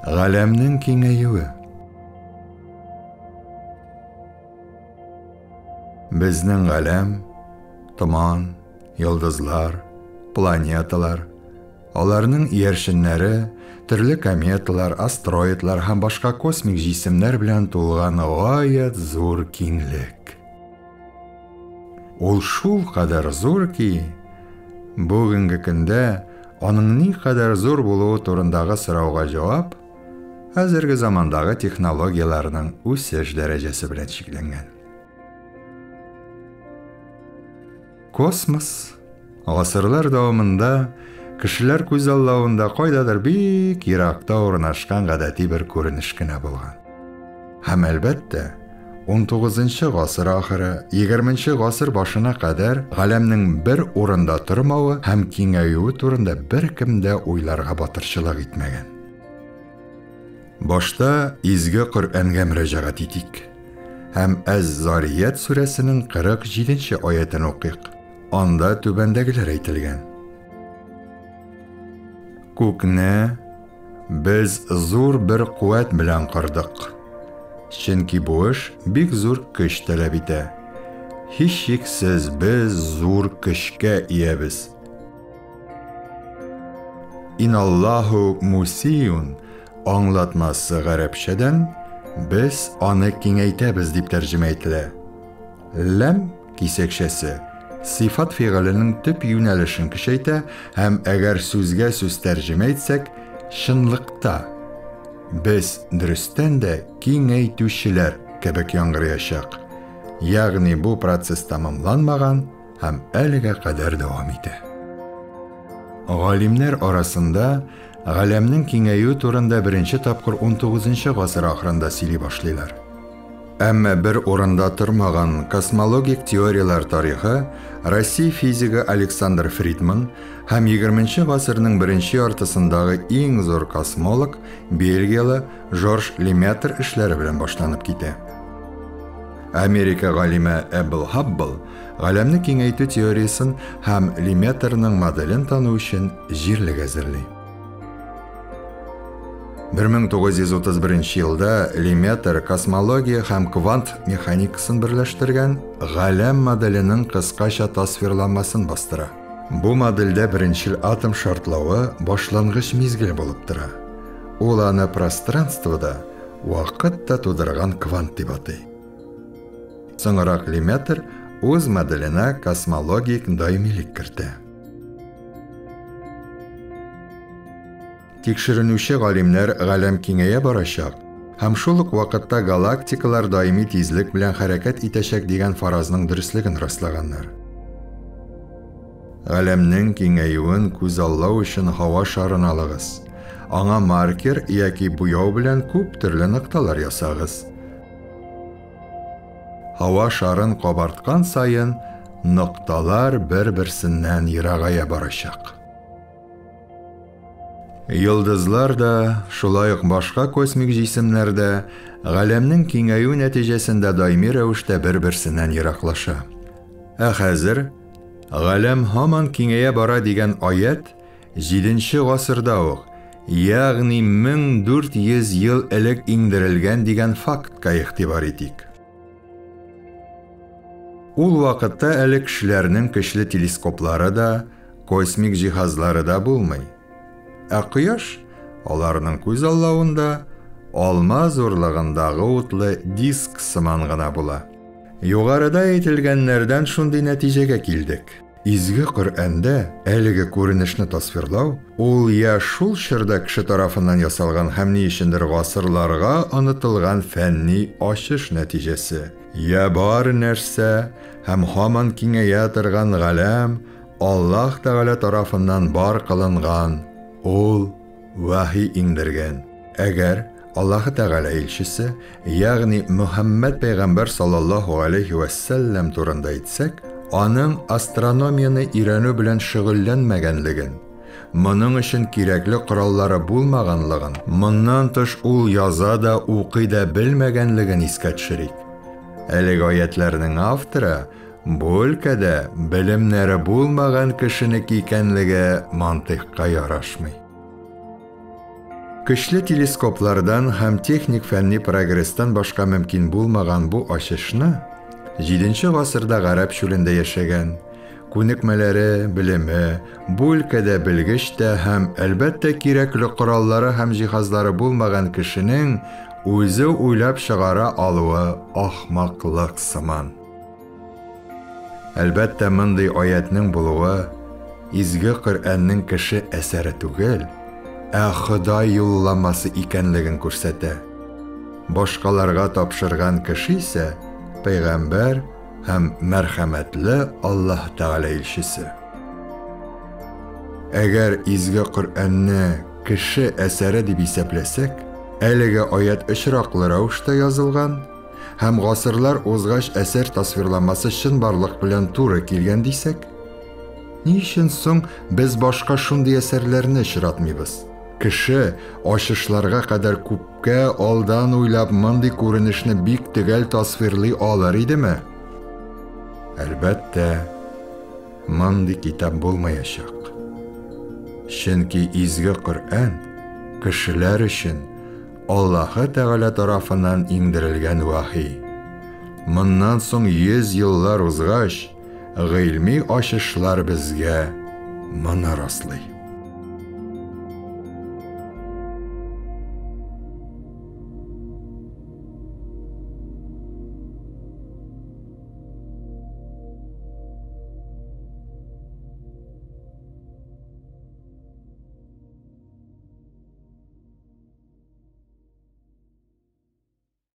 Галәмнең киңәюе. Безнең галәм, томан, йолдызлар, планеталар, аларның ияршеннәре, төрле кометалар, астероидлар һәм башка космик җисемнәр белән тулган гаять зур киңлек. Ул шул кадәр зур ки, бүгенге көндә аның ни кадәр зур булуы турындагы сорауга җавап хәзерге замандагы технологияларның үсеш дәрәҗәсе белән чикләнгән. Космос гасырлар дәвамында кешеләр күз аллавында кайдадыр бик еракта урнашкан гадәти бер күренеш кенә булган. Һәм әлбәттә, 19-нчы гасыр ахыры, 20-нчы гасыр башына кадәр галәмнең бер урында тормавы һәм киңәюе турында беркем дә уйларга батырчылык итмәгән. Башта изге Коръәнгә мөрәҗәгать итик һәм Әз-Зарият сүрәсенең 47-нче аятын укыйк. Анда түбәндәгеләр әйтелгән. Күкне без зур бер куәт белән кырдык. Чөнки бу эш бик зур көч таләп итә. Һичшиксез без зур көчкә иябез. Иналлаһу мусиюн аңлатмасы гарәпчәдән без аны киңәйтәбез дип тәрҗемә ителә. Ләм кисәкчәсе сифат фигыленең төп юнәлешен көчәйтә һәм әгәр сүзгә сүз тәрҗемә итсәк, чынлыкта без дөрестән дә киңәйтүчеләр кебек яңгырыячак. Ягъни бу процесс тамамланмаган һәм әлегә кадәр дәвам итә. Галимнәр арасында галәмнең киңәюе турында беренче тапкыр 19-нчы гасыр ахырында сөйли башлыйлар. Әмма бер урында тормаган космологик теориялар тарихы Россия физигы Александр Фридман һәм 20-нчы гасырның беренче яртысындагы иң зур космолог Бельгиялы Жорж Леметр эшләре белән башланып китә. Америка галиме Эббл Хаббл галәмне киңәйтү теориясын һәм Леметрның моделен тану өчен җирлек әзерли. 1931 елда Леметр космология һәм квант механикасын берләштергән галәм моделенең кыскача тасвирланмасын бастыра. Бу модельдә беренчел атом шартлавы башлангыч мизгел булып тора. Ул аны пространствода вакытта тудырган квант дип атый. Соңрак Леметр үз моделенә космологик даимилек кертә. Тикшеренүче галимнәр галәм киңәя барачак һәм шул ук вакытта галактикалар даими тизлек белән хәрәкәт итәчәк дигән фаразның дөрестлеген раслаганнар. Галәмнең киңәюен күз аллау өчен һава шарын алыгыз. Аңа маркер яки буяу белән күп төрле нокталар ясагыз. Һава шарын кабарткан саен нокталар бер-берсеннән ерагая барачак. Йолдызлар да, шулай ук башка космик җисемнәр дә галәмнең киңәюе нәтиҗәсендә даими рәвештә бер-берсеннән ераклаша. Ә хәзер галәм һаман киңәя бара дигән аят 7-нче гасырда ук, ягъни 1400 ел элек иңдерелгән дигән фактка игътибар итик. Ул вакытта әле кешеләрнең көчле телескоплары да, космик җиһазлары да булмый. Ә Кояш аларның күз аллавында алма зурлыгындагы утлы диск сыман гына була. Югарыда әйтелгәннәрдән шундый нәтиҗәгә килдек. Изге Коръәндә әлеге күренешне тасвирлау ул я шул чорда кеше тарафыннан ясалган һәм ни өчендер гасырларга онытылган фәнни ачыш нәтиҗәсе. Я бар нәрсә һәм һаман киңәя торган галәм Аллаһ Тәгалә тарафыннан бар кылынган. Ул вахи иңдергән. Әгәр Аллаһ Тәгалә илчесе, ягъни Мөхәммәд пәйгамбәр саллаллаһу алейхи ва саллям турында әйтсәк, аның астрономияны өйрәнү белән шөгыльләнмәгәнлеген, моның өчен кирәкле кораллары булмаганлыгын, моннан тыш ул яза да, укый да белмәгәнлеген искә төшерик. Әлеге аятларның авторы бу өлкәдә белемнәре булмаган кешенеке икәнлеге мантыйкка ярашмый. Көчле телескоплардан һәм техник фәнни прогресстан башка мөмкин булмаган бу ачышны 7-нче гасырда Гарәп чүлендә яшәгән, күнекмәләре, белеме, бу өлкәдә белгеч тә һәм әлбәттә кирәкле кораллары һәм җиһазлары булмаган кешенең үзе уйлап чыгара алуы ахмаклык сыман. Әлбәттә мондый аятның булуы изге Коръәннең кеше әсәре түгел, Ходай юлламасы икәнлеген күрсәтә. Башкаларга тапшырган кеше исә пәйгамбәр һәм мәрхәмәтле Аллаһ Тәгалә илчесе. Әгәр изге Коръәнне кеше әсәре дип исәпләсәк, әлеге аят очраклы рәвештә язылган һәм гасырлар узгач әсәр тасвирламасы чынбарлык белән туры килгән дисәк, ни өчен соң без башка шундый әсәрләрне очратмыйбыз? Кеше ачышларга кадәр күпкә алдан уйлап мондый күренешне бик төгәл тасвирлый алыр идеме? Әлбәттә, мондый китап булмаячак. Чөнки изге Коръән кешеләр өчен Аллаһы Тәгалә тарафыннан иңдерелгән вахи. Моннан соң 100 еллар узгач, гыйльми ачышлар безгә моны раслый.